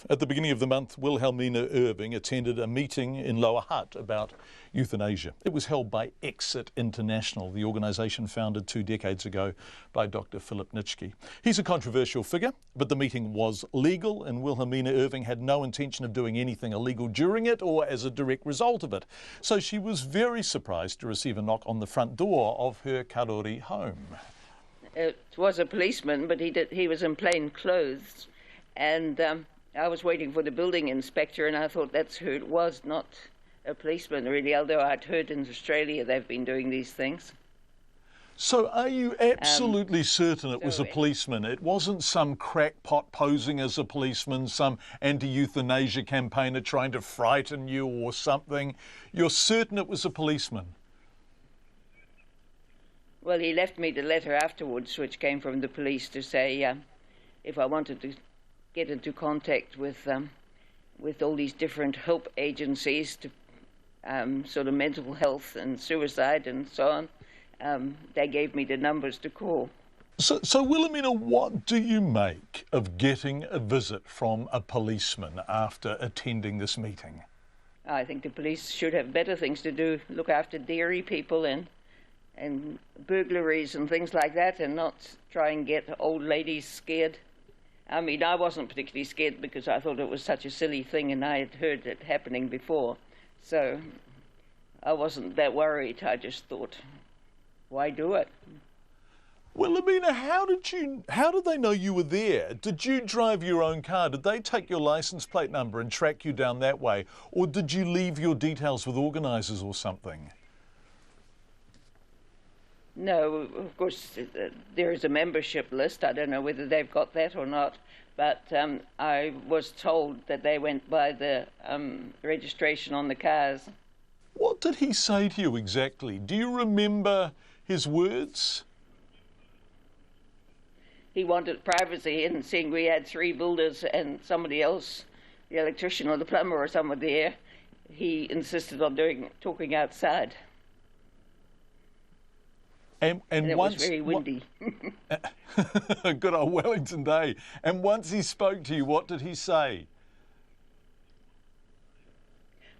At the beginning of the month, Wilhelmina Irving attended a meeting in Lower Hutt about euthanasia. It was held by Exit International, the organisation founded 2 decades ago by Dr. Philip Nitschke. He's a controversial figure, but the meeting was legal and Wilhelmina Irving had no intention of doing anything illegal during it or as a direct result of it. So she was very surprised to receive a knock on the front door of her Karori home. It was a policeman, but he was in plain clothes, and I was waiting for the building inspector, and I thought that's who it was, not a policeman really, although I'd heard in Australia they've been doing these things. So are you absolutely certain it was a policeman? It wasn't some crackpot posing as a policeman, some anti-euthanasia campaigner trying to frighten you or something? You're certain it was a policeman? Well, he left me the letter afterwards, which came from the police, to say if I wanted to get into contact with all these different help agencies to sort of mental health and suicide and so on, they gave me the numbers to call. So Wilhelmina, what do you make of getting a visit from a policeman after attending this meeting? I think the police should have better things to do, look after dairy people and burglaries and things like that, and not try and get old ladies scared. I mean, I wasn't particularly scared because I thought it was such a silly thing and I had heard it happening before. So I wasn't that worried. I just thought, why do it? Wilhelmina, how did they know you were there? Did you drive your own car? Did they take your licence plate number and track you down that way? Or did you leave your details with organisers or something? No, of course, there is a membership list. I don't know whether they've got that or not, but I was told that they went by the registration on the cars. What did he say to you exactly? Do you remember his words? He wanted privacy, and seeing we had 3 builders and somebody else, the electrician or the plumber or someone there, he insisted on talking outside. And it was very windy. Good old Wellington Day. And once he spoke to you, what did he say?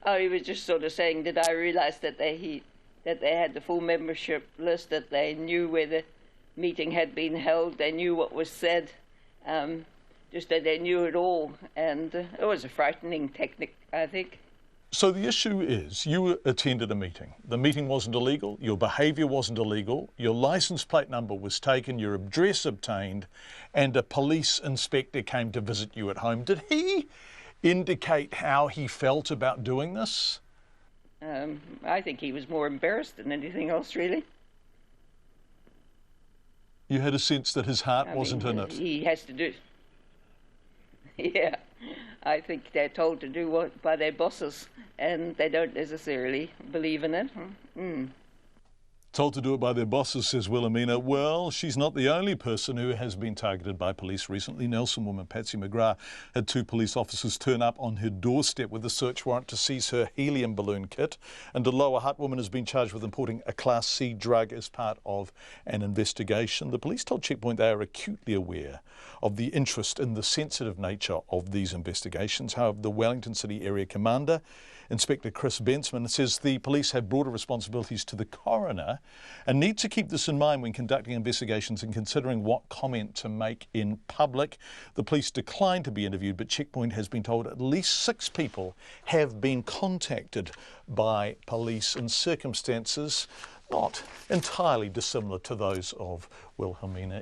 Oh, he was just sort of saying, did I realise that they had the full membership list, that they knew where the meeting had been held, they knew what was said, just that they knew it all. And it was a frightening technique, I think. So the issue is, you attended a meeting. The meeting wasn't illegal, your behaviour wasn't illegal, your licence plate number was taken, your address obtained, and a police inspector came to visit you at home. Did he indicate how he felt about doing this? I think he was more embarrassed than anything else, really. You had a sense that his heart wasn't in it? He has to do... Yeah, I think they're told to do what by their bosses, and they don't necessarily believe in it. Told to do it by their bosses, says Wilhelmina. Well, she's not the only person who has been targeted by police recently. Nelson woman Patsy McGrath had 2 police officers turn up on her doorstep with a search warrant to seize her helium balloon kit. And a Lower Hutt woman has been charged with importing a Class C drug as part of an investigation. The police told Checkpoint they are acutely aware of the interest in the sensitive nature of these investigations. However, the Wellington City Area Commander, Inspector Chris Bensman, says the police have broader responsibilities to the coroner and need to keep this in mind when conducting investigations and considering what comment to make in public. The police declined to be interviewed, but Checkpoint has been told at least 6 people have been contacted by police in circumstances not entirely dissimilar to those of Wilhelmina.